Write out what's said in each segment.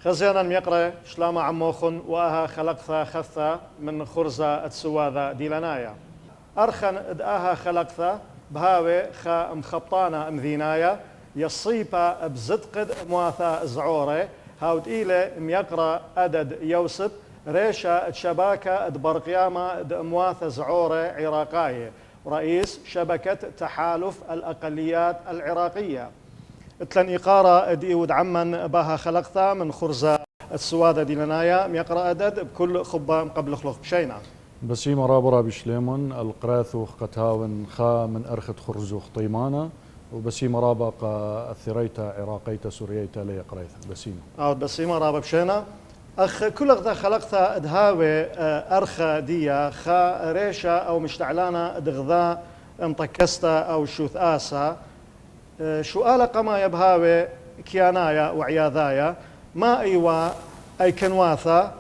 خزينا ميقرأ شلاما عموخن وآها خلقثا خثا من خرزة اتسواذا ديلانايا أرخن ادآها خلقثا بهاوي خا مخبطانا مذينايا يصيبا بزدقد مواثا زعوري هاود إيلي ميقرأ أدد يوسف ريشا تشباكة برقيامة مواثا زعوري عراقاية رئيس شبكة تحالف الأقليات العراقية اتلن إقارة ديود عمن باها خلقثا من خرزة السوادة ديلانايا ميقرأ أدد بكل خبام قبل خلق بشينا بسيمة رابرا بشليمون القراثوخ قتاون خا من أرخت خرزوخ طيمانة وبسيمة رابا أثريتا عراقيتا سورييتا لي قريث بسيمة بسيمة رابا بشينا أخ كل غدا خلقتا دهاوي أرخا ديا خا ريشا أو مشتعلانا دغذا انطكستا أو شوث آسا شو آلا قما يبهاوي كيانايا وعياذايا ما أيوا أي كنواثا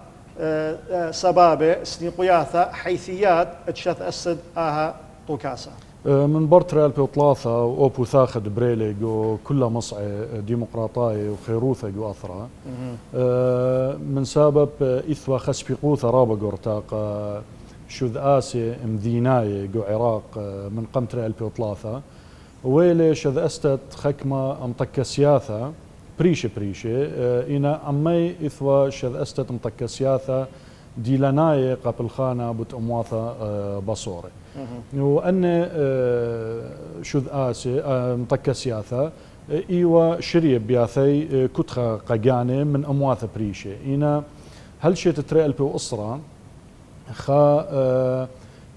سبابة سنيقياثا حيثيات اتشث أسد آها طوكاسا من برترال بيطلاثا وأوبو ثاخد بريلي جو كل مصعي ديمقراطاي وخيروثا جو أثرا من سبب إثوى خسبيقوثا رابا قرتاق شذ آسي مذيناي جو عراق من قمترال بيطلاثا ويلي شذ أستت خكمة مطكسياثا بريشة إنا أمي إثوى شذ أستت مطكسياثا ديلاناي قبل خانة بوت أمواثا بصوري وأن شذ آسي مطكسياثا إيوا شريب بياثي كتخا قجاني من أمواثا بريشة إنا هل شي تتريل بو أسرة خا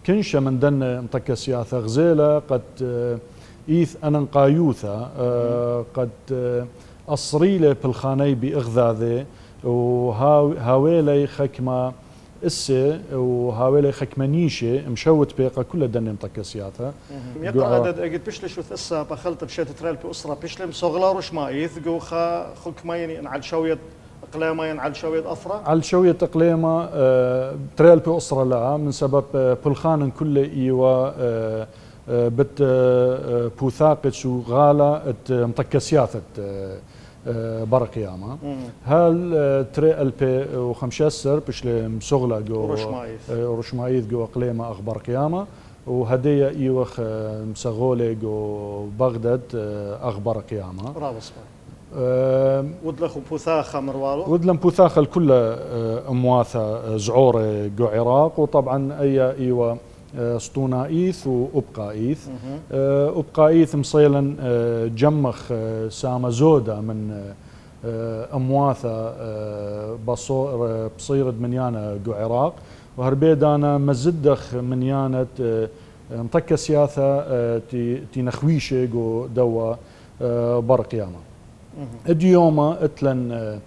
كنشة من دن مطكسياثا غزيلة قد إيث أنا قايوثا قد أصريلة بالخاني بإغذاذي وهاويلي خكمة إسي وهاويلي خكمة نيشة مشوت بيقى كل دن مطكسياثا يقرأ عدد أجد بشلش وثسا بخلط بشيت تريل بأسرة بشلم صغلا رشمايث جو خا خكمين على شوية أقليمين على شوية أثرة على شوية أقليمة تريل بأسرة لا من سبب بالخان كل إيوا بت بوثاقت شو غالة مطكسياثة برقيامة هل تري البي وخمشسر بشلي مسغلة جو رشمايث جو أقليمة أخبار قيامة وهدية إيوخ مسغولة جو بغداد أخبار قيامة ودلخ بوثاخة مروالو ودلم بوثاخة الكل أمواثة زعورة جو عراق وطبعا أيوة سطونايث وأبقايث أبقايث مصيلا جمخ سامزودا من أمواثة بصيرد منيانة جو عراق وهربيدانا مزدخ منيانة مطكسياثة تنخويشة جو دوا برقيامة اديوما اتلن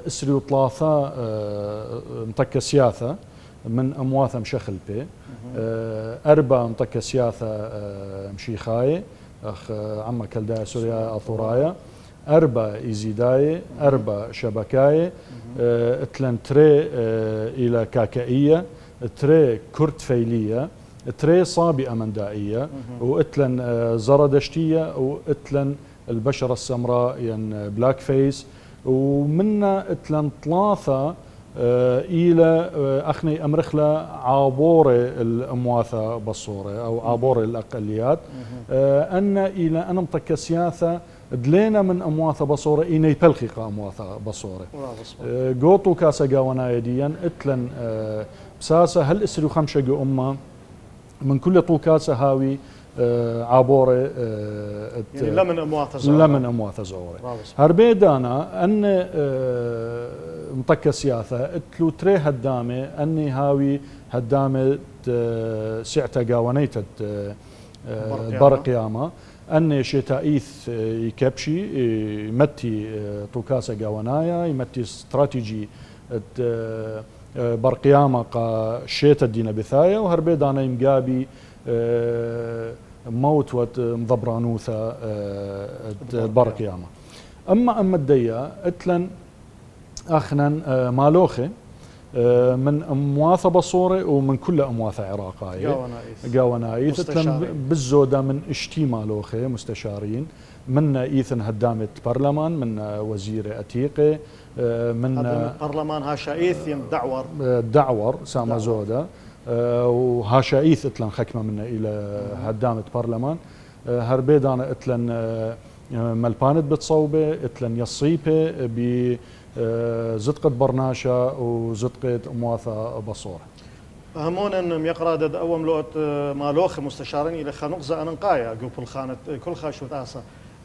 اسري وطلاثة مطكسياثة من أمواثة مشخل بي أربع مطكسياثة مشيخاي أخ عما كالداية سوريا أثورايا أربع إيزيداي أربع شبكاي اتلن تري إلى كاكائية تري كرتفيلية تري صابئة مندائية واتلن زردشتية واتلن البشرة السمراء ين بلاك فيس ومنا اتلن ثلاثة إلى أخني أمرخلة عابور الأمواثة بصورة أو عابور الأقليات أن إلى أنا مطكسياثة دلينا من أمواثة بصورة إني بلخيقة أمواثة بصورة قوتو كاسا قاونا يديا اتلن بساسة هل اسرو خمشة جو أمة من كل طوكاسة هاوي عابورة يعني لمن أمواثة زعورة لمن أمواثة زعورة هربيدانا أن مطكسياثة اتلو تري هدامة أني هاوي هدامة سعتا قاونيتة برقيامة أن شتائيث يكبشي يمتي طوكاسة قاونايا يمتي استراتيجي برقيامة قا شيتا دينا بثايا وهربيدانا يمقابي موت مضبرانوثة برقيامة أما الدية اتلن أخنا مالوخي من أمواثة بصورة ومن كل أمواثة عراقية قاونايث اتلن بالزودة من اشتي مالوخي مستشارين من إيثن هدامة برلمان من وزير أتيقي من برلمان هاشايث دعور ساما زودا وهاشايث اتلن خكمة منا إلى هدامة برلمان هربيدانا اتلن ملبانت بتصوبة اتلن يصيبة بزدقة برناشة وزدقة مواثة بصورة همون ان يقرا اوم لوت مالوخ مستشارين الى خنقزه انقايا قبل خانت كل خاشوت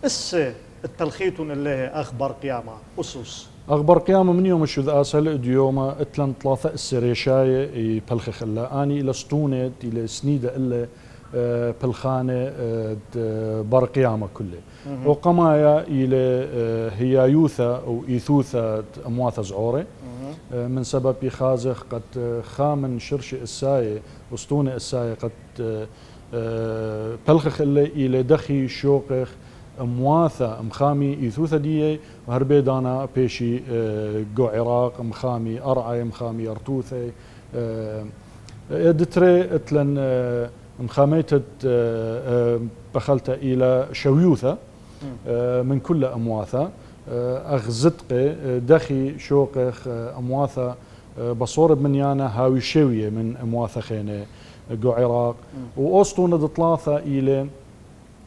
اسا التلخيط اللي اخبار قيامه اسس اخبار قيامه من يوم الشذ اسل ديوما اتلن ثلاثه السريشاي بلخ الا اني الى ستونه الى سنيده الا بالخانه بار قيامه كله وقمايا الى هي يوثا او ايثوثا امواث زعوره من سبب يخازخ قد خامن شرش الساية وسطونة الساية قد بلخخ إلى دخي شوقخ مواثة مخامي إيثوثة دي وهربيدانا بيشي جو عراق مخامي أرعي مخامي أرتوثة دتري اتلن مخاميتت بخلت إلى شويوثة من كل أمواثة أغزدقة دخي شوقخ أمواثة بصور بمنيانا هاوي شوية من أمواثة خينة جو عراق وأسطونة ثلاثة إلى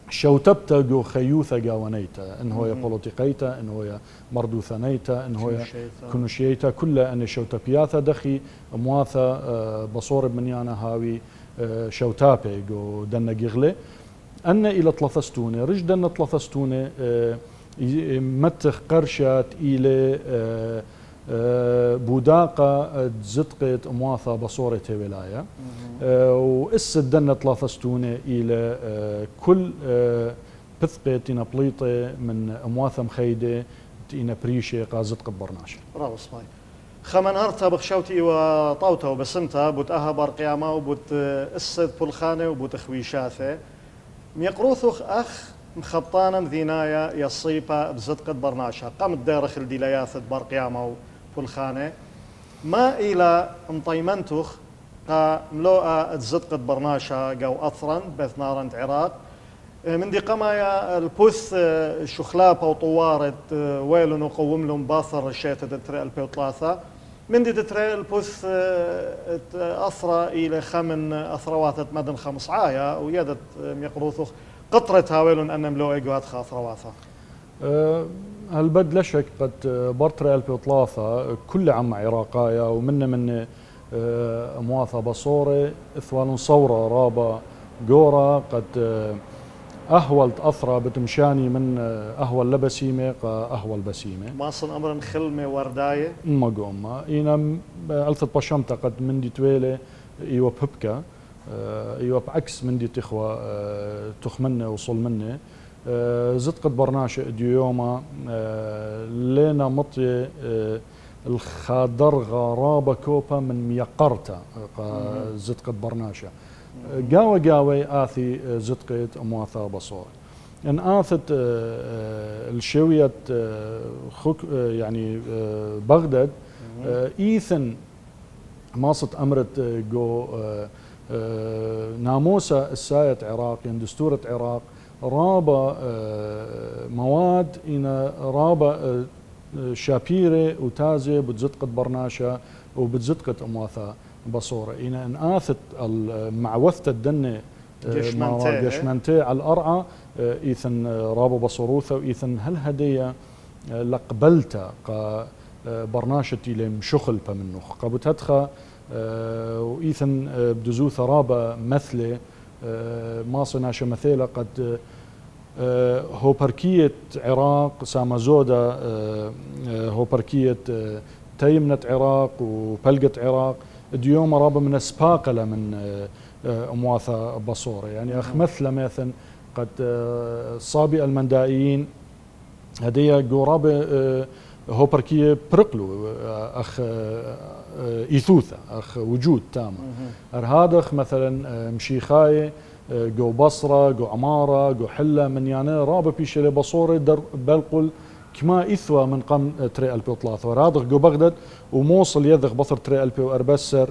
شوتبتا جو خيوثة قاونيتا إن هو بوليتيقيتا إن هو مردوثانيتا إن هو كنوشيتا كلها أن شوتبياثا دخي أمواثة بصور بمنيانا هاوي شوتابي جو دنا جغلة أن إلى ثلاثة ستونة رج دنا ثلاثة ستونة متخ قرشات إلى بوداقة زدقة أمواثة بصورة ولاية وإس الدنة ثلاثة ستونة إلى كل بثقة تينا بليطة من أمواثة مخيدة تينا بريشة قازدقة برناشة برافو سماي خمن هرتا بخشوتي وطوتا وبسنتا بوت أهبار قيامة وبوت إسد بولخانة وبوت خويشاثة ميقروثوخ أخ مخبطانا مذينايا يصيبا بزدقة برناشا قامت دارخ الديلياثة بار قيامة وبولخانة ما إلى مطيمنتوخ ملوءة زدقة برناشا قو أثرا بث نارا عراق من دي قمايا البوث شخلابة وطوارة ويلون وقوم لهم باثر الشيطة تتري البيوطلاثة من دي تتري البوث أثرى إلى خمن أثرواتة مدن خمس عايا ويدت يقروثوخ قطرة هاويلون أن ملوء إجوات خاثرواثة هالبد لا شك قد برتري البيوطلاثة كل عم عراقايا من أمواثة بصورة إثوال صورة رابا جورا قد أهولت أثرى بتمشاني من أهول لبسيمة أهول بسيمة ما صن أمر خلمة ورداية ما قوم إنا ألثت بشمتة قد من دي تويلة إيوة ببكة إيوة بعكس من دي تخوى تخمنة وصل منه زد قد برناشة ديوما لينا مطية الخادر غرابة كوبا من ميقرتا زد قد برناشة قاوة آثي زدقة أمواثة بصور إن آثت الشوية يعني بغداد إيثن ماصت أمرت جو ناموسة الساية عراق يعني دستورة عراق رابا مواد إن رابا شابيرة وتازة بتزدقة برناشة وبتزدقة أمواثة بصورة إن آثت معوثة الدنة جشمنتي على الأرعى إيثن رابو بصوروثة وإيثن هل هدية لقبلتا برناشتي لم شخل بمنه قابت هدخة وإيثن بدزوثة رابا مثلة ماصناشة مثيلة قد هوبركية عراق سامازودا هوبركية تيمنة عراق وبلقة عراق ديوم رابا من اسباقله من امواثة بصوره يعني اخ مثلا قد صابي المندائيين هديه قرابه هوبركيه برقلو اخ ايثوثا اخ وجود تام هذا مثلا مشيخايه جو بصره جو عماره جو حله من يعني رابا بيشله بصوره در بلقل كما إثوى من قم تري ألبي وثلاثة ورادغ جو بغداد وموصل يذغ بصر تري ألبي وأربسر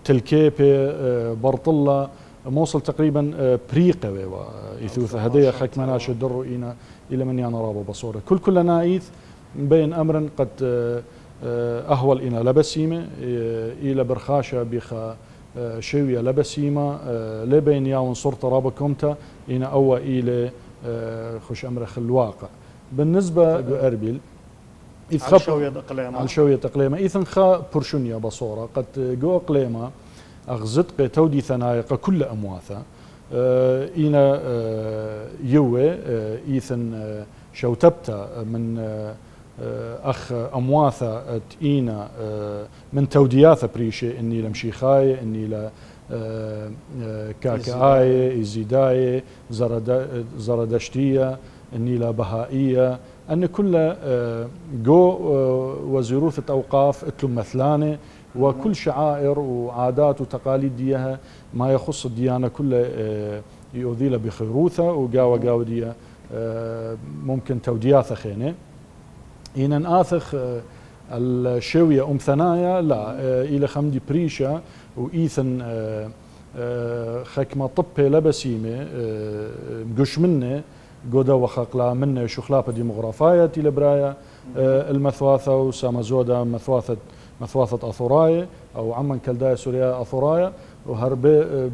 تلكيبي برطلة موصل تقريبا بريقة إثوثة هدية خك مناش دروا إلى من يانا رابو بصورة كل نايث بين أمر قد أهول إنا لبسيمة إلى برخاشة بخا شوية لبسيمة لبين ياون صورة رابكمتا إنا أو إلى خوش أمرخ الواقع بالنسبة لأربيل على شوية أقليمة إذن خا برشونيا بصورة قد جو أقليمة أغزدق تودي ثنايق كل أمواثة إنا يوي إذن شوتبتا من أخ أمواثة إينا من تودياثة بريشة إني لمشيخاية إني ل كاكاية إزيداية زردشتية إني لا بهائية أن كل جو وزيروثة أوقاف اتلم مثلانة وكل شعائر وعادات وتقاليد ديها ما يخص الديانة كل يؤذيلا بخيروثة وقاوة ديها ممكن تودياثة خينة إن آثخ الشوية ثنايا لا إلى خمدي بريشة وإيثن خكمة طبة لبسيمة قش منه قودا وخقلا منه شخلابة ديمغرافية إلى برايا المثواثة وسامزودا مثواثة أثوراية أو عمان كالداية سوريا أثوراية وهرب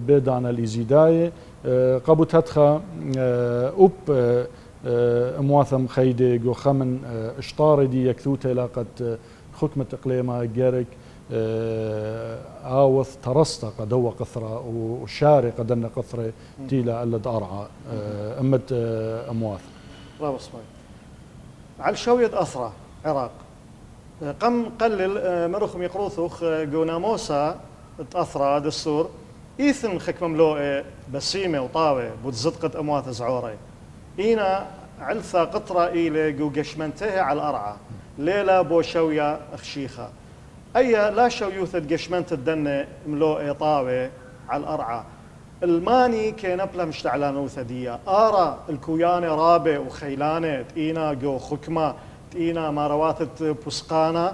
بيدانا الإزيداية قبو تدخى أوب امواثم خيدي جو خمن اشطار دي يكثوته لاقت خكمة اقليمة جارك آوث ترستا قدوة قثرة وشاري قدنا قثرة تيلا ألد أرعى أمت أمواث الله بصمي على شوية أثرة عراق قم قلل مرخم يقروثوخ جونا موسى تأثرة دستور إيثن خك مملوء بسيمة وطاوة بتزدقت أمواث زعوري إينا علثة قطرة إلى جو قشمنتها على الأرعى ليلة بوشوية أخشيخة أي لا شويوثة قشمنت الدنة ملوء طاوة على الأرعى الماني كان بلا مشتعلانو ثدية آرى الكويانة رابع وخيلانة تقينا جو خكمة تقينا ماروات بسقانة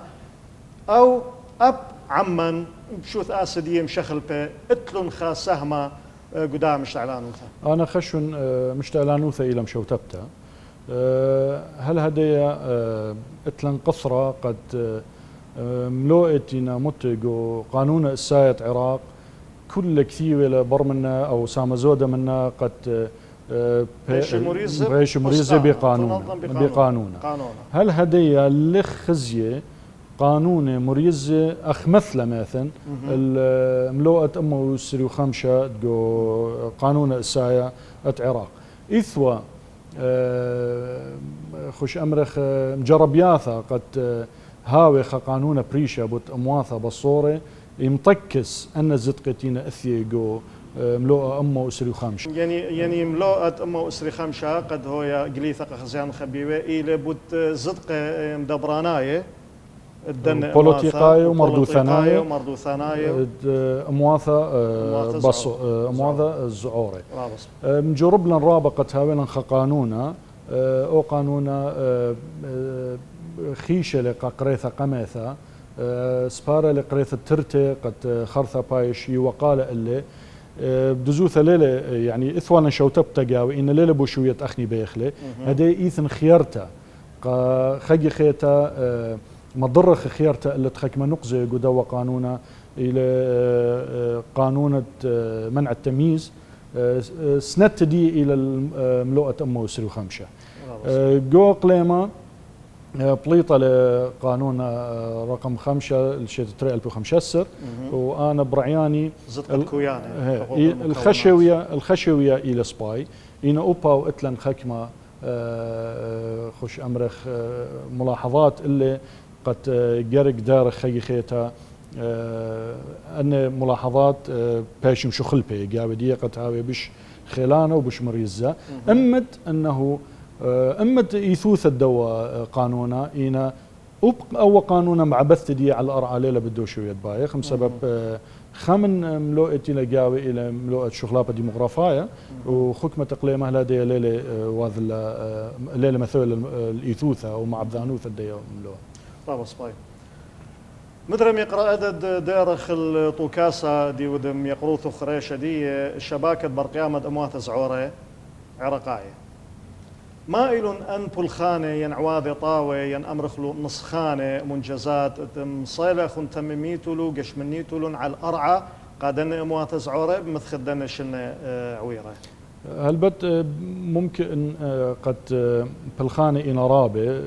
أو أب عمن بشوث آسدية مشخل بي اتلن خا سهمة قدام مشتعلانوثة أنا خشن مشتعلانوثة إلى مشوتبتا هل هدية اتلن قصرة قد ملوئتنا متقو قانون الساية عراق كل كثير برمنا أو سامزودة منا قد ريش مريزة بقانون هل هدية لخزية قانون مريزة أخ مثل مثلا الملوءة أمه سريو خمشة قانون الساية عراق إثوى خوش أمرخ مجربياثة قد هاوخ قانون بريشة بوت أمواثة بالصورة يمطكس أن زدقتين أثيقو ملوءة أمه وسري خامشة يعني ملوءة أمه وسري خامشة قد هو قليثة خزيان خبيبة إلى بوت زدق مدبراناية الدن بوليتيقاية ومردوثاناية أمواثة أمواثة الزعوري مجرب لنا رابقة هاولا قانونا أو قانونا خيشة لقريثة قميثة سبارة لقريثة ترتي قد خرثة بايش وقال اللي بدزوثة ليلة يعني إثوانا شوتب تقاوي إن ليلة بوشوية أخني بيخلي هدي إيثن خيارتا خجي خيتا مضرخ خيارتا اللي تخكما نقزي قدوة قانونا إلى قانونة منع التمييز سنت دي إلى ملوءة أمه وسري وخمشة جو قليمة بليطة لقانون رقم 5 لشتري 2015 وأنا برعياني الخشوية إلى سباي إن أوبا وإتلن خكمة خوش أمرخ ملاحظات اللي قد جرق دار خي خيتا أن ملاحظات باشم شخل بي قاودية قد هاوي بش خيلانة وبش مريزة أمد أنه أمت يثوث الدواء قانونا إنا أو قانونا مع بث دي على الأرعى ليلة بدو شوية بايخ سبب خمن ملوءة لقاوي إلى ملوءة شغلابة ديمغرافية وخكمة تقليمة لا دي ليلة واذ ليلة مثل الإيثوثة ومع بذانوث الدي ملوءة طبعا صباي مدرم يقرأ عدد دارخ الطوكاسة دي ودم يقروثو خريشة دي شباكة برقيامة أمواث زعورة عراقاية مائل أن بلخانة ينعواذ طاوة ين أمرخلو نسخانة منجزات مصيلة تمميتلو قشمنيتلو على الأرعى قادن أموات زعورة بمثخدن شن عويرة. هلبت ممكن قد بلخانة إنا رابة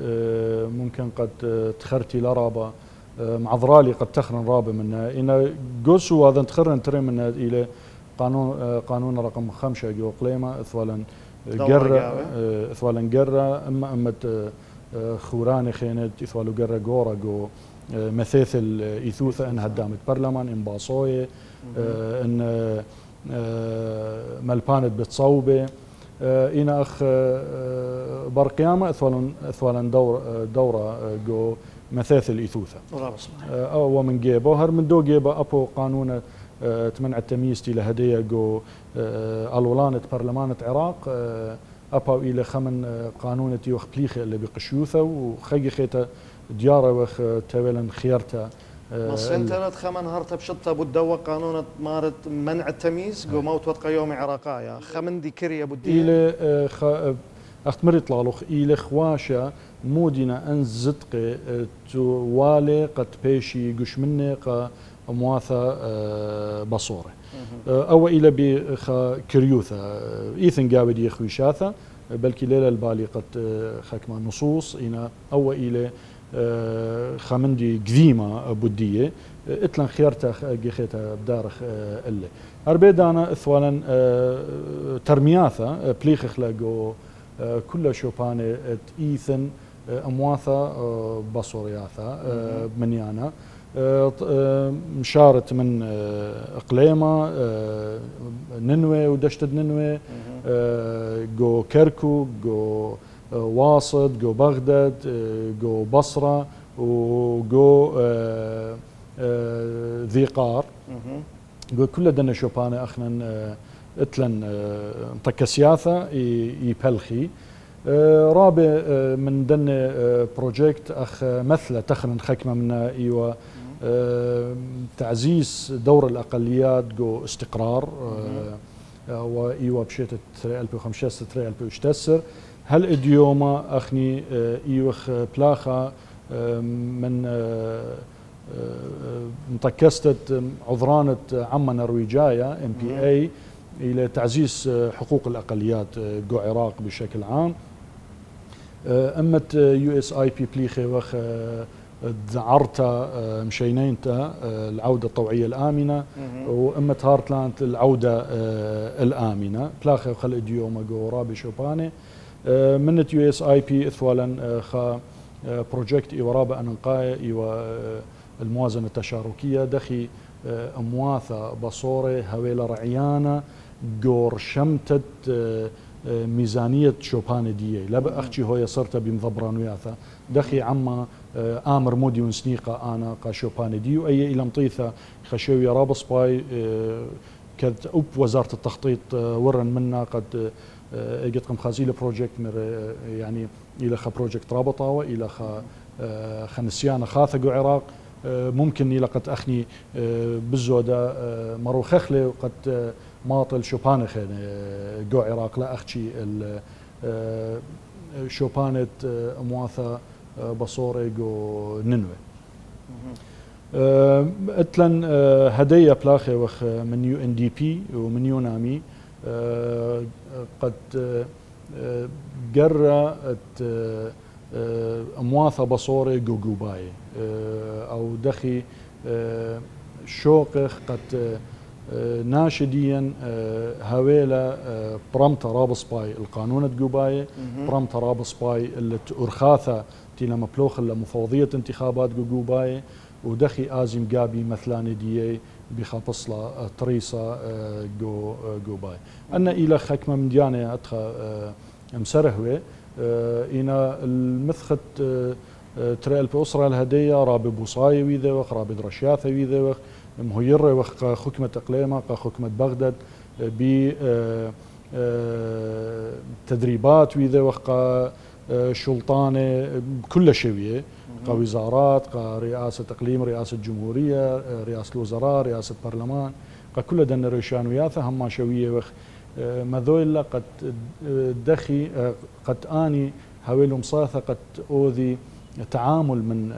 ممكن قد تخرتي لرابة معذرالي قد تخرن رابة منها إنا قوسو هذا تخرن تري منها إلى قانون رقم 5 جو قليمة إثوالا قرة أما أمت خوراني خينت إثوالو قرة قورة جو مثاثل إثوثة إن هدامت برلمان إن باصوية إن ملبانت بتصوبة إنا أخ برقيامة إثوالا دورة جو مثاثل إثوثة أو من جيبه هر من دو جيبه أبو قانون تمنع التمييز إلى هدية جو الولانة برلمانة عراق أبو إلى خمن قانون تيوخ بليخة اللي بقشيوثة وخيجي خيتا ديارة وخ تاويلا خيارتا مصنتنت خمن هرتا بشطة بدوا قانون مارت منع التمييز جو موت وتقى يوم عراقايا خمن دي كريا بدي إلى أختمرت لالوخ إلى خواشا مودنا أن زدق توالي قد بيشي قش مني قا مواثا بصورة أو إلى بخا كريوثا إيثن قاود يخوي شاثا بلكي ليلة البالي قد خاكما نصوص إنا أو إلى خامندي قديمة بودية اتلن خيارتا جيخيتا بدارخ اللي أربيدانا إثوالا ترمياثا بليخ خلاقو كل شوباني إيثن أمواثا بصورياثا منيانا مشارت من إقليمة ننوي ودشتد ننوي جو كركوك جو واسط جو بغداد جو بصرة وجو ذي قار جو كل دنا شوبانة أخنا اتلن طكسياثة يبلخي رابع من دن بروجكت أخ مثل تخرن خكمة من إيوه تعزيز دور الأقليات جو استقرار وإيوه بشيت 2005 2006 هل إديوما أخني إيوخ بلاخة من متكستة عذرانة عما نرويجايا MPA إلى تعزيز حقوق الأقليات جو عراق بشكل عام أمت USIP بليخي وخ ذعرتا مشينينتا العودة الطوعية الآمنة وأمت هارتلاند العودة الآمنة بلاخي وخل إديوما جو رابي شوباني من USIP إثوالا خا بروجكت إورابة أنقاية إيوا الموازنة التشاركية دخي أمواثة بصورة هويلة رعيانة جور شمتت ميزانية شوبان دي لبا أختي هو صرت بمضبران وياثا دخي عما آمر مودي ونسنيقة أنا قا شوبان دي وأي إلى مطيثة خشوي رابص باي كد أوب وزارة التخطيط ورن منا قد اجت قم خازيله بروجكت يعني الى خا بروجكت رابطه والى خا نسيان خاثق عراق ممكن الى قد اخني بالزوده مرو خخله وقد ماطل شوبانه خين جو عراق لا اختي شوبانه امواثه بصوره جو ننوي اتلن هديه بلاخي وخ من UNDP ومن يونامي قد قرأت أمواثة بصورة جوجوباي أو دخي شوقخ قد ناشديا هويلا برمتا رابص باي القانون جوباي برمتا رابص باي اللي أرخاثة تيلا مبلوخ اللي مفوضية انتخابات جوجوباي ودخي آزم قابي مثلاني ديي بخابصلة طريصة جو باي أنا إلى خكمة من ديانة أتخى مسرهوة إنا المثخت تريل بأسرة الهدية رابي بوصاي ويذوخ رابي درشياثة ويذوخ مهير وخ خكمة إقليمة خكمة بغداد بتدريبات ويذوخ شلطانة كل شوية كوزارات كرئاسة إقليم رئاسة جمهورية رئاسة الوزراء رئاسة برلمان كل دنا ريشان وياثا هم شوية وخ مذويلا قد دخي قد آني هاويلو مصاثة قد أوذي تعامل من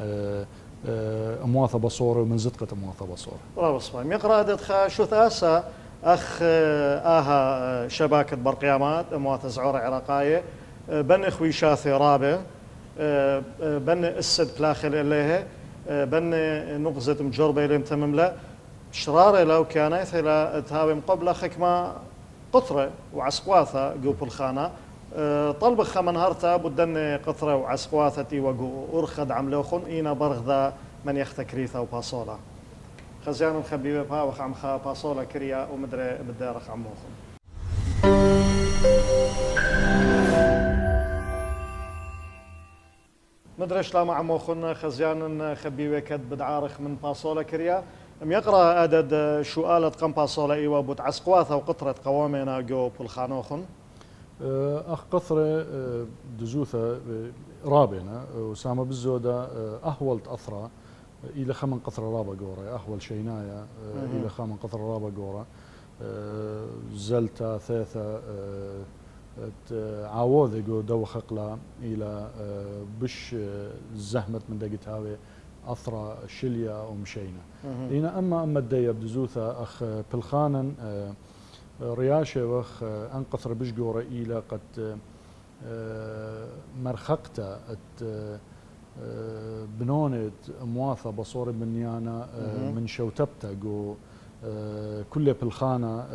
أمواثة بصورة ومن زدقة أمواثة بصورة. برافو صفايم يقرأ دتخا شو ثاسا أخ آها شباكة برقيامات أمواثة زعورة عراقية بن إخوي شاثي رابع بن السد بلاخل إليه بن نقزة مجربة لم تمملا شرارة لو كانت إلى تهاوي مقبلة خكمة قطرة وعسقواثة قوب الخانة طلب خمن هرتا بدن قطرة وعسقواثتي وقو أرخد عملوخن إينا برغذا من يختكريثا وباصولا خزيان الخبيبة بها وخام خا باصولا كريا ومدري بالدارخ عموخن مدري شلام عموخن خزيان خبيبة كد بدعارخ من باصولا كريا يقرأ عدد شؤالة قم باصولا إيوا بود عسقواثة وقطرة قوامنا جو بالخانوخن أخ قطرة دزوثة رابنا وسامة بالزودة أهولت أثرى إلى خمن قطرة رابا قورة أهول شينايا إلى خمن قطرة رابا قورة زلتا ثاثة عاوذ جو دو خقلة إلى بش زحمة من دقت هاوي أثرى شليا ومشينا هنا أما الدية بدزوثة أخ بالخانا رياشة وخ أنقثر بشجورة إلى قد مرخقتا بنونت مواثة بصورة بنيانا من شوتبتا جو كل بالخانة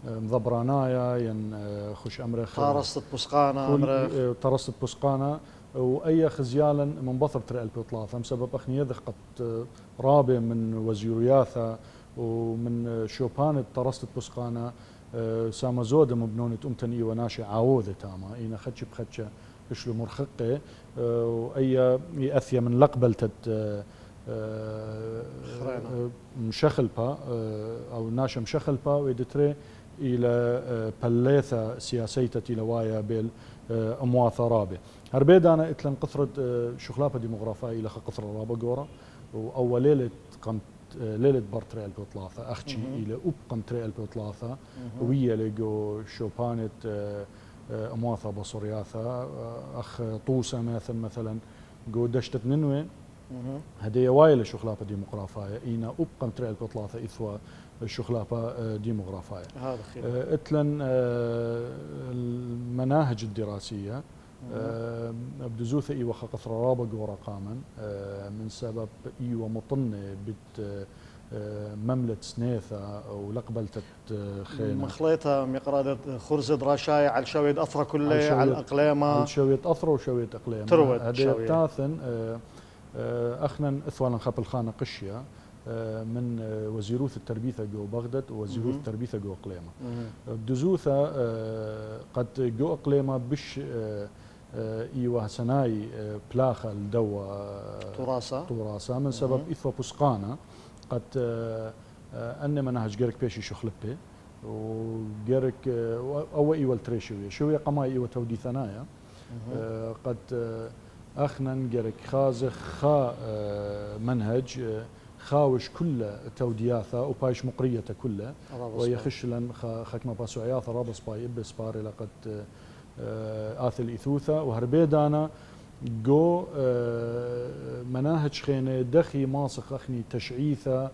مضبرانايا ين خش أمرخ طارست بسقانة أمرخ طارست بسقانة وأي خزيالا منبثر ترى البيطلاثة بسبب أخني يذخ قد رابع من وزيرياثا ومن شوبان طرست بسقانة ساما زودة مبنونة أمتني وناشي عاوذة تاما إينا خدش بخدشة إشلو مرخقة وأي أثيا من لقبلتت مشخلبا أو ناشا مشخلبا ويدتري إلى بليثة سياسية لوايا بيل أمواثة رابع هربيد أنا إتلن قطرة شخلابة ديموغرافية إلى قطرة رابع قورة وأول ليلة قمت ليلة برتري البوطلاثة أختي إلى أبقم تري البوطلاثة ويا لقو شوبانة أمواثة بصرياثة أخ طوسة مثلا قو دشتت ننوي هدية وايلة شخلابة ديموغرافية إينا أبقم تري البوطلاثة إثوى الشخلابة ديموغرافية هذا خير اتلن المناهج الدراسية بدزوثة إيوة قطرة رابا قورا قاما من سبب إيوة مطنة بت مملة سنيثة ولقبلتت خينا مخليتها مقرادة خرز دراشاية على شويد أثرى كله على الأقليمة على شوية أثرى وشوية أقليمة تروت هذه بتاثن أخنا إثوالا خاب الخانة قشية من وزيروث التربيثة جو بغداد ووزيروث التربيثة جو أقليمة بدزوثة قد جو أقليمة بش إيوه سناي بلاخة الدوا طراسة من سبب إثوى بسقانة قد أن منهج جرك بيشي شخلبه وجرك أو إيوه التريشوية شوية قماي إيوه تودي ثنايا قد أخنا جرك خازخ خا منهج خاوش كل تودياثة وبايش مقرية كله ويخش لن خكمة باسوعياثة رابص باي إبس باري لقد آثل إثوثة وهربيدانا جو مناهج خينة دخي ماسخ أخني تشعيثة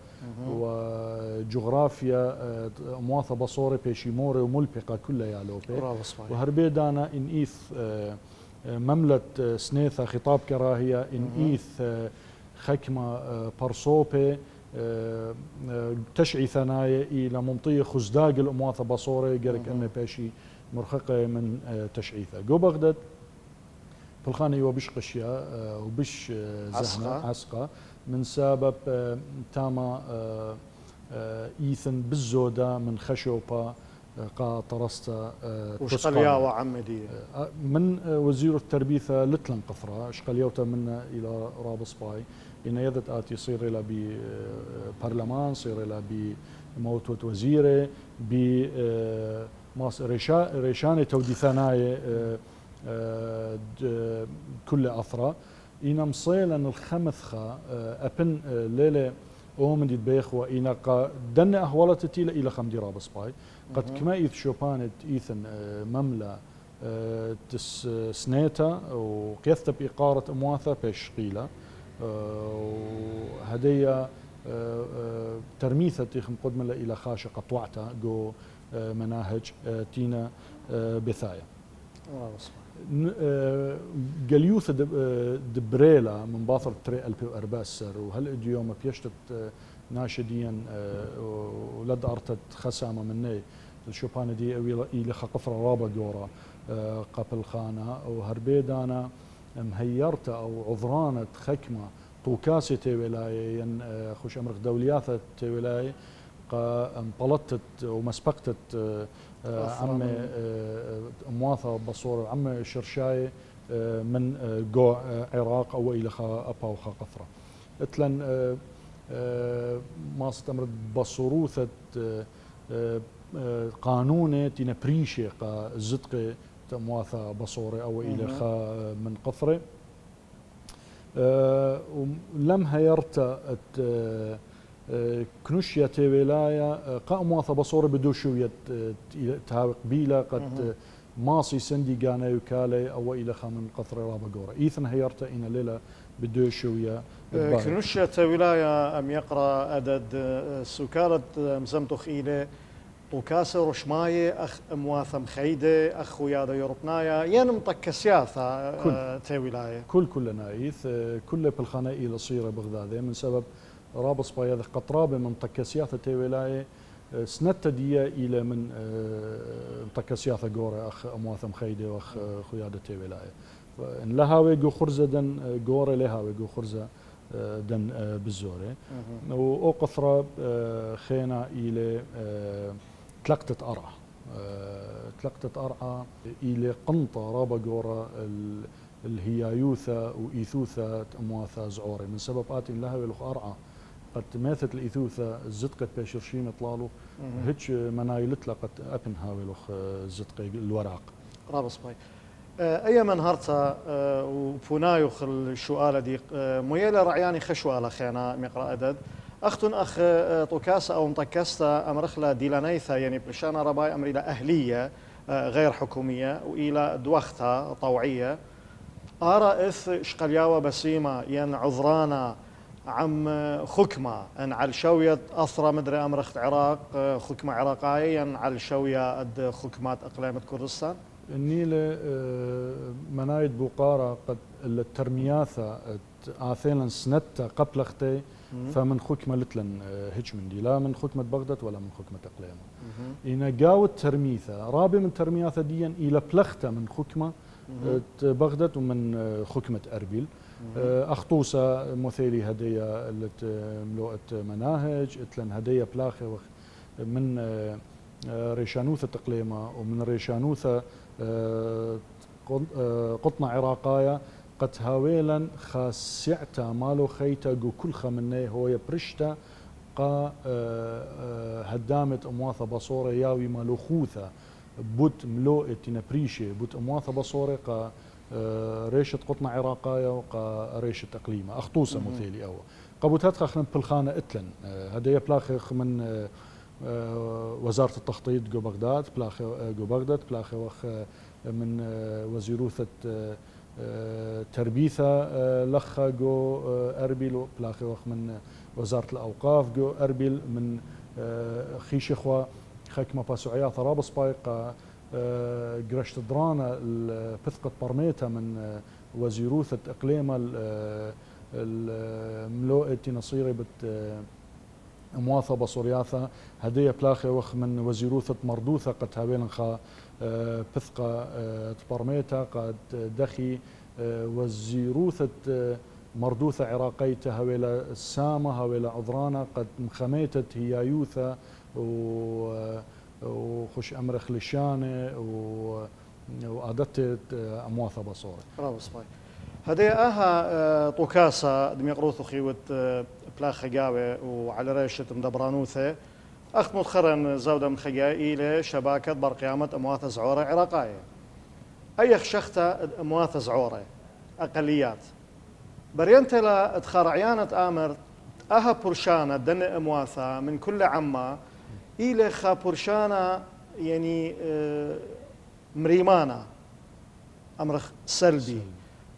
وجغرافيا مواثة بصورة بيشيمورة وملبقة كلها يالوبي وهربيدانا إنئيث مملة سنيثة خطاب كراهية إنئيث خكمة برصوبة تشعي ثنايا إلى منطية خزداق الأمواثة بصورة قرك أنه باشي مرخقة من تشعيثة جو بغداد في الخانة وبش قشيا وبش زهمة عسقة من سبب تاما إيثن بالزودة من خشوبة قا طرستا وشقليا وعمدية من وزير التربيثة لتلن قفرة شقليوتا منا إلى رابص باي إن يدت آتي يصير إلى ببرلمان صير إلى بموت وزيرة ب ريشانة تودي ثنايا كل أثرة إن مصيلا الخمثخة أبن ليلة من دي بيخ وإنا قا دن أهولت تيلا إلى خم دي رابس باي قد كما إذ شوبانت إيثن مملا تس سنيتا وقيثت بإقارة أمواثة بيش قيلة وهدية ترميثة تيخم قدمة إلى خاشة قطوعتا جو مناهج تينا بثايا قليوث دبريلا من باطر تري ألبي وأرباسر وهل اليوم بيشتت ناشديا ولد أرتت خسامة مني الشوبانة دي إلى قفرة رابا جورا قبل خانة وهربيدانا مهيرت أو عذرانة خكمة طوكاسي تيولاي خوش أمرك دولياثة تيولاي انطلتت ومسبقتت عم مواثة بصور عم شرشاي من جو عراق أو إلى أبا وخا قفرة اتلن ما استمرت بصروثة قانونة تينا بريشي قا زدق مواثة بصورة أو إلى خا من قفرة لم هيرت كنوشيا تيولايا قا مواثة بصورة بدوشوية تهاوي قبيلة قد ماصي سندي قانا يكالي أو إلى خا من قفرة رابا قورة إيثن هيرت إنا ليلة بدوشوية كنوشيا تيولايا أم يقرأ عدد سكالة مزمتخ إلي طوكاسة رشماية أخ مواثة مخيدة أخ ويادا يوروبنايا ينم طكسياثة تيولايا كل نايث كل بالخنائي لصيرة بغداد من سبب رابص بايذ قطرابة من طكسياثة تيولايا سنت دي إلى من طكسياثة جورة أخ مواثة مخيدة وأخ خويادا تيولايا إن لها ويجو خرزة دن جورة لها ويجو خرزة دن بالزورة وقفرة خينا إلى تلقتت أرعى تلقتت أرعى إلى قنطة رابا جورا الهيايوثة وإيثوثة أمواثة زعورة من سبب آتي لها ولخ أرعى قد ماثت الإيثوثة زدقت بشرشين اطلالو هيك منايلت لقد أبنها ولخ زدق الورق رابص باي أي من هرتا وفنايخ السؤال دي ميلا رعياني خشوالة خينا مقرأ عدد أختن أخ طوكاسة أو مطكسة أمرخلة ديلانيثا يعني بلشانا رباي أمر إلى أهلية غير حكومية وإلى دوختها طوعية أرى إث شقلياوة بسيمة ين عذرانا عم خكمة أن على شوية أثرى مدري أمرخت عراق خكمة عراقية ين على شوية أد خكمات أقليمة كردستان النيلة منايد بوقارة قد الترمياثة آثيلا سنتا قبل اختي فمن خكمة لتلن هيك من دي لا من خكمة بغداد ولا من خكمة أقليمة إن جاوت ترميثة رابع من ترمياثة ديا إلى بلختة من خكمة بغداد ومن خكمة أربيل أخطوسة مثيلي هدية ملوءة مناهج اتلن هدية بلاخة من ريشانوثة تقليمة ومن ريشانوثة قطنة عراقاية قد هاويلا خاسعتا مالو خيتا جو كل خمني هو يبرشتا قا هدامت أمواثة بصورة ياوي مالو خوثة بوت ملوءة تنبريشي بوت أمواثة بصورة قا ريشة قطنة عراقاية وقا ريشة تقليمة أخطوسة مثيلي أو قبوتات خخنا بالخانة اتلن هدايا بلاخخ من وزارة التخطيط جو بغداد جو بغداد بلاخي وخ من وزيروثة تربيثة لخا جو أربيل بلاخي وخ من وزارة الأوقاف جو أربيل من خيش إخوة خكمة باسوعية رابص بايقة قرشت درانا البثقة برميتا من وزيروثة إقليمة الملوءة نصيري بت مواثة بصورياثة هدية بلاخي وخ من وزيروثة مردوثة قد هاويلن خا بثقة برميتا قد دخي وزيروثة مردوثة عراقية هاويلا السامة هاويلا عذرانا قد مخميتت هيايوثة وخش أمرخ لشانة وعادت أمواثة بصورة رابص باي هدية أها طوكاسة دم يقروث خيوة بلاخ خجاوة وعلى ريشة مدبرانوثة أخت متخرن زودة من خجائي لشباكة برقيامة أمواثة زعورة عراقية أي خشختة أمواثة زعورة أقليات برينت لا تخرعيانة آمر أها برشانا دن أمواثا من كل عما إلى خا برشانا يعني مريمانا أمر سلبي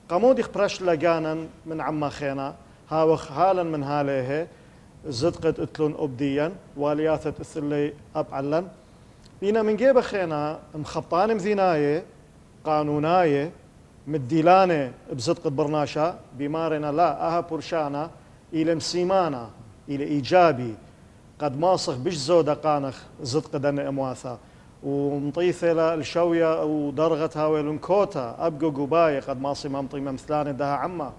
قامودي خبرش لقانا من عما خينا هاوخ هالا من هاليه زدقت اتلون أبديا والياثت الثلي أبعلا بينا من جيب خينا مخبطان مذيناية قانوناية مديلانة بزدقة برناشا بمارنا لا أها برشانا إلى مسيمانا إلى إيجابي قد ماصخ بش زودة قانخ زدقة دن أمواثا ومطيثة الشوية ودرغتها ولنكوتا أبقو قباية قد ماصي ممطي ممثلان دها عما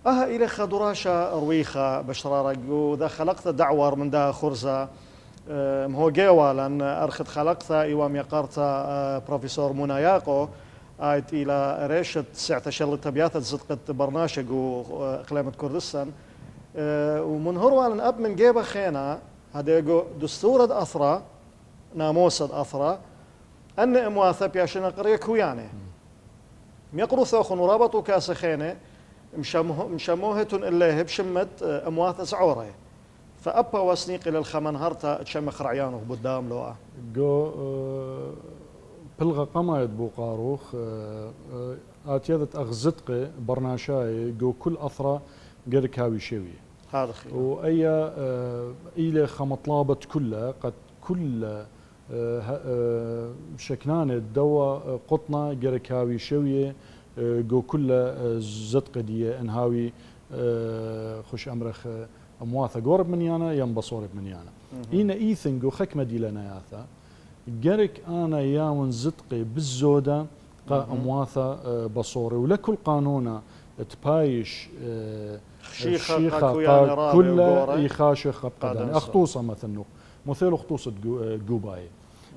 أها إلى خدراشا رويخة بشرارق وذا خلقت دعور من دها خرزة مهو جيوا لأن أرخد خلقتها إيوام يقارتا بروفيسور مناياقو آيت إلى ريشة ساعة شلت تبياثة زدقة برناشق وإقليمة كردستان ومن هروان أب من جيبه خينا هذا دستور أثرى ناموس أثرى أن أمواثة بياشنا قرية كويانة ميقروا ثوخن ورابطوا كاس خينة مشموهة إليه بشمت أمواثة سعورة فأبا وسنيق إلى الخمن هرتا تشمخ رعيانه قدام لوعة جو بلغة قمايت بو قاروخ آتيادت أغزدقي برناشاي جو كل أثرى غير كاوي شوي هذا خير وأي إلى خمطلابت كلها قد كل شكنان الدواء قطنا غير كاوي شوية جو كل زدقة دي انهاوي خوش أمرخ أمواثة قرب منيانا ينبصور بمنيانا إينا إيثن جو خكمة دي لنا ياثا جرك أنا ياون زدقي بالزودة قا أمواثة بصوري ولكل قانونا تبايش شيخة كل يخاشخ بقدان أخطوصة مثلا مثل أخطوصة جوباي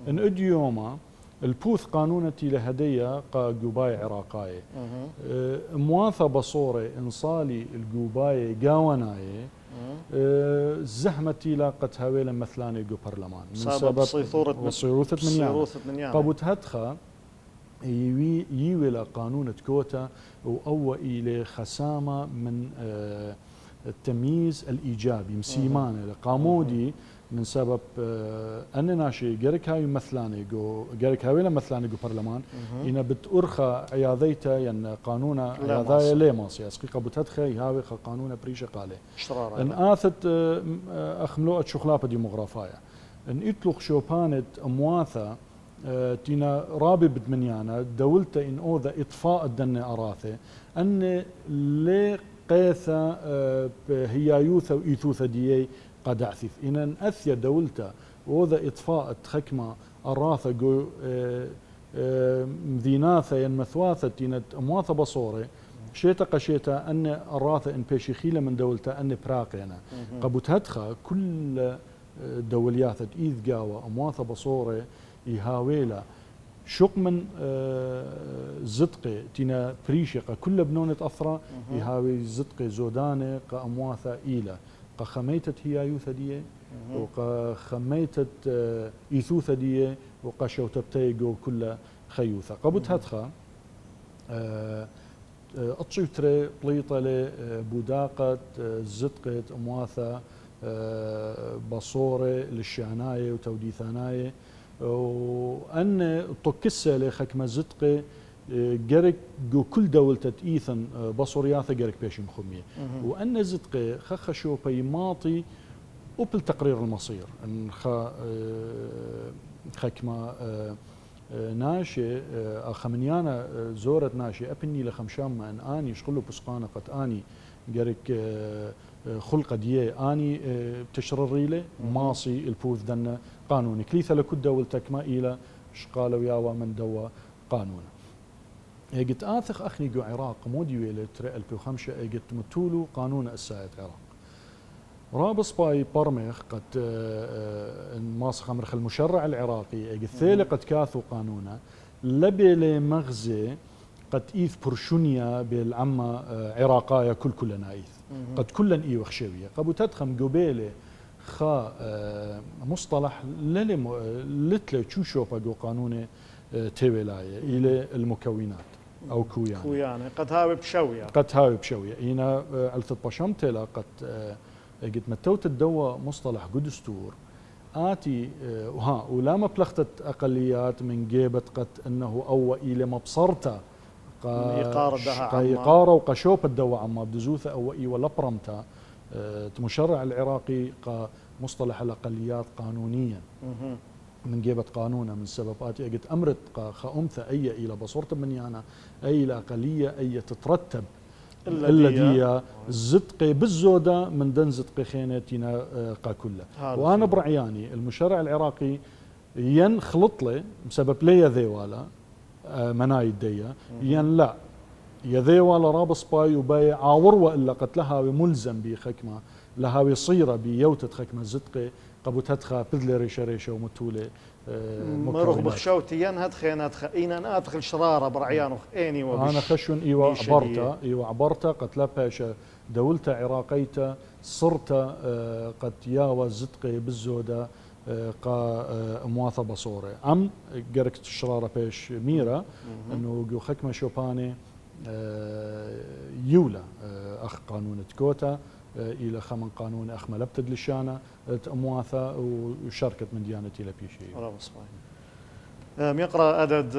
إن أديوما البوث قانونتي لهدية قا جوباي عراقاي مواثة بصوري إنصالي الجوباي جاوناي زحمتي لاقت هاويلا مثلاني جو برلمان من سبب صيثورة منيانا قبوت هدخا يويلا قانون كوتا وأو إلى خسامة من التمييز الإيجابي مسيمانة قامودي من سبب أن ناشي جرك هاي مثلاني جو جرك هاويلا مثلاني جو برلمان إن بتأرخى عياذيتا ين قانون عياذايا ليه ماسي أسقي قبوت هدخا هاوي قانون بريشة قالي إن آثت أخملوءة شخلابة ديموغرافايا إن إطلق شوبانة أمواثة تينا رابي بدمنيانا دولت إن أوذا إطفاء الدن أراثة أن لي قيثة هي يوثة وإيثوثة ديي قد أعثف إن أثيا دولتا وذا إطفاء تخكمة أراثة جو مذيناثة ينمثواثة تينا أمواثة بصورة شيتا قشيتا أن أراثة إن بيشيخيلة من دولتا أن براقينا قبوت هدخا كل دولياثة إيذ قاوة أمواثة بصورة يهاويلا شق من زدقي تينا بريشقة كل بنونة أثرى يهاوي زدقي زودانة كأمواثة إيلة قخميتت هي يوثة دي وقخميتت إيثوثة دي وقشوتبتي جو كل خيوثة قبوت هدخا أطشيتري بليطة لبوداقة زدقة أمواثة بصورة للشعناية وتوديثاناية وأن طكسة لخكمة زدقة جرك جو كل دولة تأيثن بصورياثة جرك بيش مخمية وأن زدقة خخشو بيماطي وبل تقرير المصير أن خكمة ناشي خمنيانا زورت ناشي أبني لخمشام أن آني شغلو بسقانة قد آني جرك خلقة دي آني بتشرري له ماصي البوث دنا قانوني كليثة لكل دولتك ما إلى شقالوا ياوا من دوا قانون قلت آثخ أخني جو عراق مودي ويلة ترى 2005 قلت متولو قانون الساعة عراق رابص باي برمخ قد ماسخ أمرخ المشرع العراقي قلت ثيلي قد كاثو قانونا لبي مغزي قد إيث برشونيا بالعمة عراقايا كلنا إيث قد كلن إيه وخشوية قبو تدخم قبيلة خا مصطلح لتلي تشوشوبا جو قانون تيولاية إلى المكونات أو كويانة قد هاوي بشوية هنا ألثت بشمتلا قد قد متوت الدوا مصطلح قدستور آتي ولا مبلغت أقليات من جيبة قد أنه أو إلى مبصرته إقارة وقشوب الدوا عما بدزوثة أو إي ولا برمتا المشرع العراقي مصطلح الأقليات قانونيا من جيبة قانونه من سبب آتي قد أمرت خأمثة أي إلى بصورة منيانا أي إلى أقلية أي تترتب الذي زدقي بالزودة من دن زدقي خينتنا كلها. وأنا برعياني المشرع العراقي ينخلط لي بسبب لي ذيوالا مناي الدية ين لا يذيوالا رابص باي وباي عاور وإلا قتلها ملزم بخكمة لها صيرة بيوتة خكمة زدقي قبوتها بذل ريشة ريشة ومتولة مرغ بخشوتي ين هدخ إينا أدخل شرارة برعيانو إني وبش أنا خشون إيوا عبرتا قتلا باشا دولتا عراقيتا صرتا قد ياوى زدقي بالزودة قا مواثة بصورة عم قركت الشرارة باش ميرا أنه جو خكمة شوباني يولا أخ قانون تكوتا إلى خمن قانون أخ ملبتد لشانة مواثة وشاركت من ديانتي لبيشي يقرأ عدد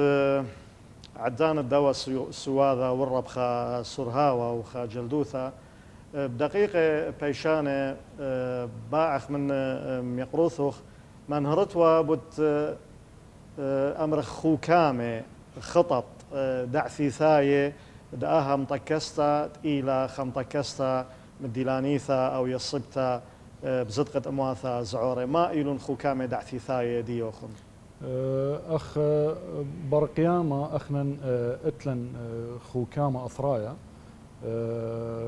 عدان الدواء السواذة والربخة سرهاوة وخا جلدوثة بدقيقة بيشانة باعخ من يقروثوخ من هرتوا بت أمر خوكامة خطط دعثي ثاية داها مطكستا إلى خمطكستا مديلانيثا أو يصبتا بزدقة أمواثا زعورة ما إلون خوكامة دعثي ثاية ديوخن أخ برقيامة أخنا اتلن خوكامة أثرايا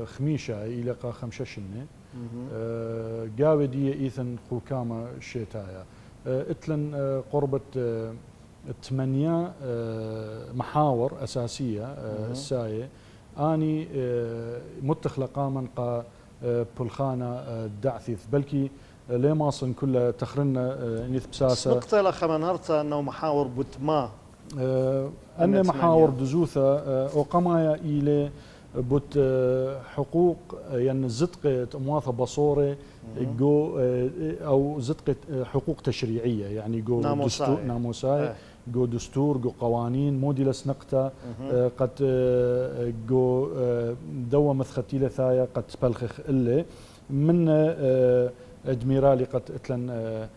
خميشة إلى قا خمششنة قاوي دي إيثن خوكامة شيتايا اتلن قربة 8 محاور أساسية الساية أني متخلقا من قا بلخانة دعثيث بلكي ليه ماصن كله تخرنا نيث بساسة نقطة لخ من هرتا أنه محاور بتما أن محاور دزوثة وقمايا إلى بوت حقوق يعني زدقة مواثة بصورة جو أو زدقة حقوق تشريعية يعني جو دستور ناموساي جو دستور جو قوانين موديلس نقطة قد جو دوا مثختيلة ثايا قد بلخخ إلي من أدميرالي قد اتلن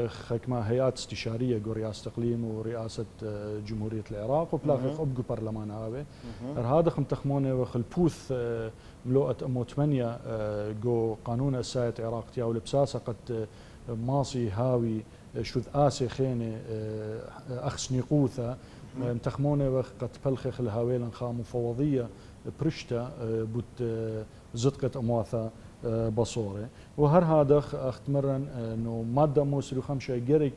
خكما هيئات استشارية جو رئاسة إقليم ورئاسة جمهورية العراق وبلاخخ أبقو برلمان هاوي هذا خم تخمونة وخل بوث ملوءة أمو 8 جو قانون الساية عراق تياو لبساسة قد ماصي هاوي شوذ آسي خيني أخسني قوثة تخمونة وقد بلخخ الهاويلن خا مفوضية برشتا بوت زدقة أمواثة بصورة وهر هذا اختمرن انه ماده موسلو خمسه جريك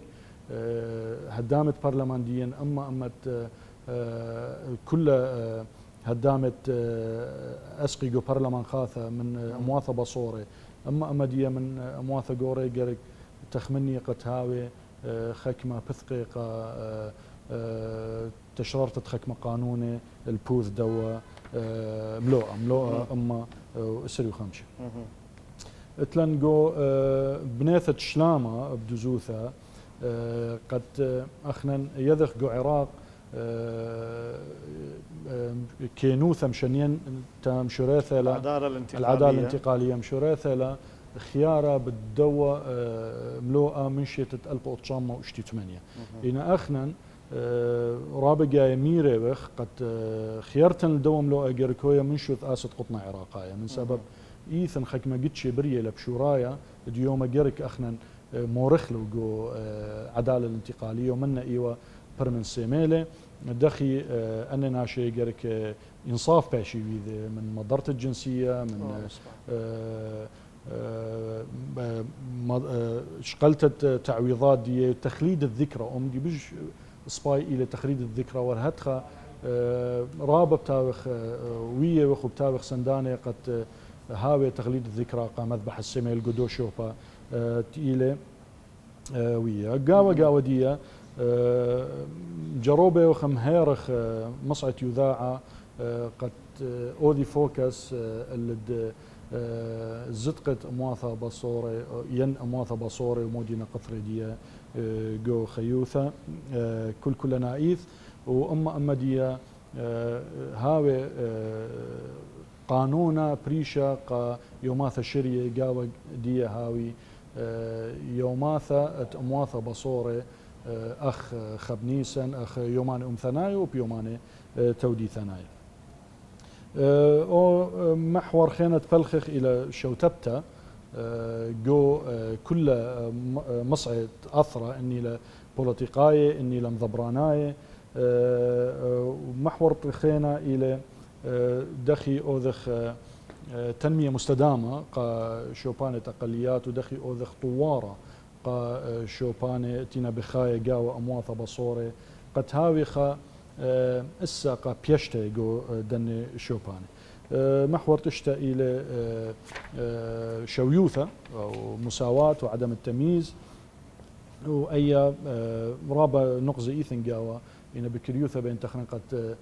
هدامت برلمانديا امت كل هدامت اسقي جو برلمان خاثه من امواثه بصوره اما دي من امواثه جوري جريك تخمني قتهاوي خكمه بثقيقه تشررت خكمه قانوني البوث دوا ملوءه اما اسري خمسه اتلنجو بنيثة شلامة بدزوثة قد اخنا يذخ جو عراق كينوثة مشانين تام شريثة العدالة الانتقالية مشريثة لا خيارة بالدوا ملوءة من شيتة 1908 إن اخنا رابقة يميرة وخ قد خيارتن الدوا ملوءة جركوية من شوث آسد قطنا عراقية من سبب إيثن خكمة قدشي برية لبشورايا ديوما جرك أخنا مورخلو جو عدالة الانتقالية ومنا إيوة برمن سيميلة دخي أننا شيء جرك إنصاف باشي من مضرة الجنسية من شقلت تعويضات دي تخليد الذكرى دي بيج سباي إلى تخليد الذكرى والهتخة رابط بتاوخ وية وخو بتاوخ سندانة قد هاوي تغليد الذكرى قا مذبح السميل قدو شوفا تقيلة ويا قاوة ديا جروبة وخم هيرخ مصعد يذاعة قد أودي فوكس اللي زدقت أمواثا بصورة ين أمواثا بصورة ومودينا قطر دي جو خيوثة كل نايث وأما دي هاوي قانونا بريشا قا يوماثا شرية قاوة دي هاوي يوماثا أمواثا بصورة أخ خبنيسا أخ يومان ثنايا وبيومان تودي ثنايا أو محور خينة بلخخ إلى شوتبتا جو كل مصعد أثرة إني لبوليتيقاية إني لمضبراناية محور خينة إلى دخي أوذخ تنمية مستدامة قا شوبانة أقليات ودخي أوذخ طوارة قا شوبانة تينا بخاية قاوة أمواثة بصورة قد هاوي خا إسا قا بيشتا جو دن شوبانة محور تشتا إلى شويوثة أو مساواة وعدم التمييز وأي رابا نقزة إيثن قاوة إن بكريوثة بين تخنقت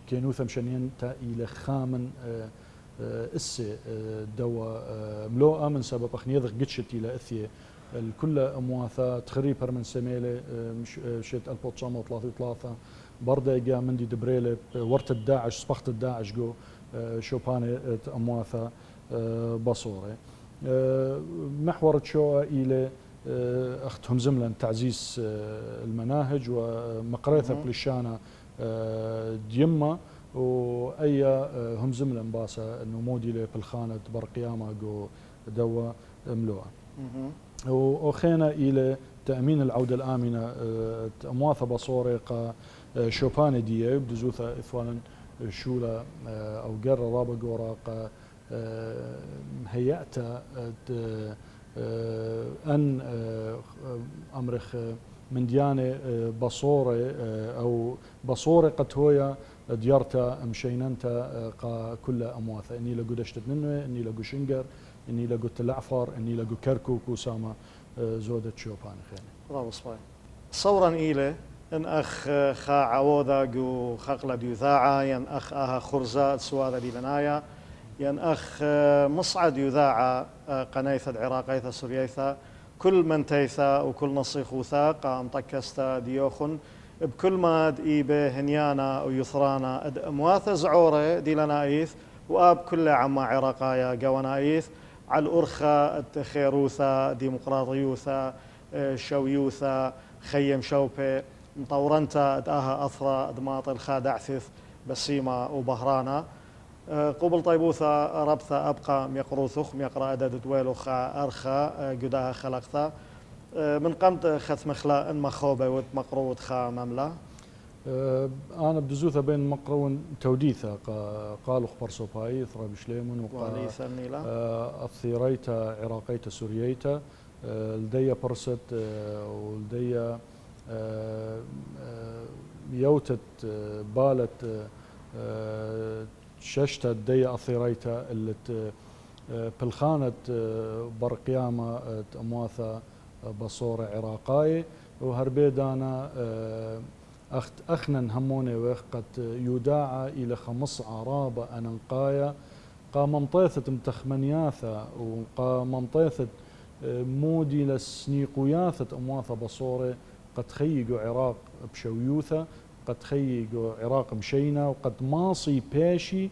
كينوثة مشانين تا إلى خامن إسي دوا ملوءة من سبب أخنيضغ قدشت إلى إثية الكل أمواثا تخريبر من سميلة شت 1933 برضه جاء مندي دبريلة ورت الداعش صبغت الداعش جو شوبانة أمواثا بصورة محور تشوى إلى أختهم زملا تعزيز المناهج ومقريثة بلشانة ديما وأي هم زملا باسا إنه مودي بالخانة برقيامة جو دوا ملوءة وخينا إلى تأمين العودة الآمنة أمواثة بصورة شوبان دي بدزوثة إثوالا شولا أو قرر رابا قوراق هيأت أن أمرخ من ديانة بصورة أو بصورة قد هويا ديارتا مشيننتا كل أمواثة إني لقو دشتت ننوي إني لقو شنقر إني لقو تلعفر إني لقو كركوك وساما زودة شوبان خيني برافو صباي صورا إيلي إن أخ خا عوضة جو خقلة ديوذاعة ين أخ آها خرزة سوادة دي لنايا ين أخ مصعد يذاعة قنيثة عراقيثة سورييثة كل من تيثة وكل نصيخوثة قام طكستا ديوخن بكل ما إيبه هنيانا ويثرانا أمواثة زعورة دي لنايث وآب كل عما عراقايا قوانايث على الأرخة خيروثة ديمقراطيوثة شويوثة خيم شوبي مطورنتا داها أثرى دماط الخادعثث بسيمة وبهرانا قبل طيبوثة ربثة أبقى ميقروثخ ميقرأ أدد دويلوخا أرخا قداها خلقثة من قمت خث مخلا إن مخوبة ومقروض خا مملا أنا بدزوثة بين مقرون توديثة قالوا خبر صوباي ثرى بشليمون أثيريتا عراقيتا سورييتا لدي برست ولدي يوتت بالت ششتت دي أثيريتا اللي بالخانة برقيامة أمواثة بصورة عراقاي وهربيدانا أخنن هموني وقت يداعى إلى 5 عرابة أنقايا قا منطيثة متخمنياثة وقا منطيثة مودي لسنيقوياثة أمواثة بصورة قد خيقوا عراق بشويوثة قد خيقوا عراق مشينا وقد ماصي باشي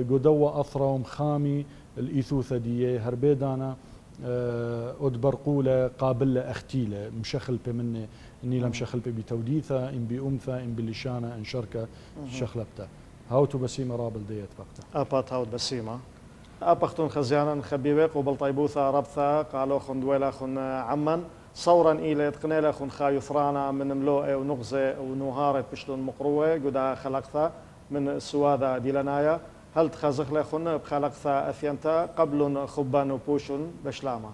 قدوة أثرى ومخامي الإيثوثة دي هربيدانا أدبرقولة قابلة أختيلة مشخل بمني إني لم شخل بتوديثة إن بأمثة إن بلشانة إن شركة شخلبتا هاوتو بسيمة رابل ديت بقتا أبات هاوت بسيمة أبختون خزيانا خبيبك وبالطيبوثة ربثة قالوا خن دويلة خن عمن صورا إلى تقنيلة خن خايثرانا من ملوء ونغزة ونهارة بشلون مقروة قدا خلقثة من السوادة ديلانايا هل تخزخ لخن بخلقثة أثينتا قبل خبان وبوشن بشلامة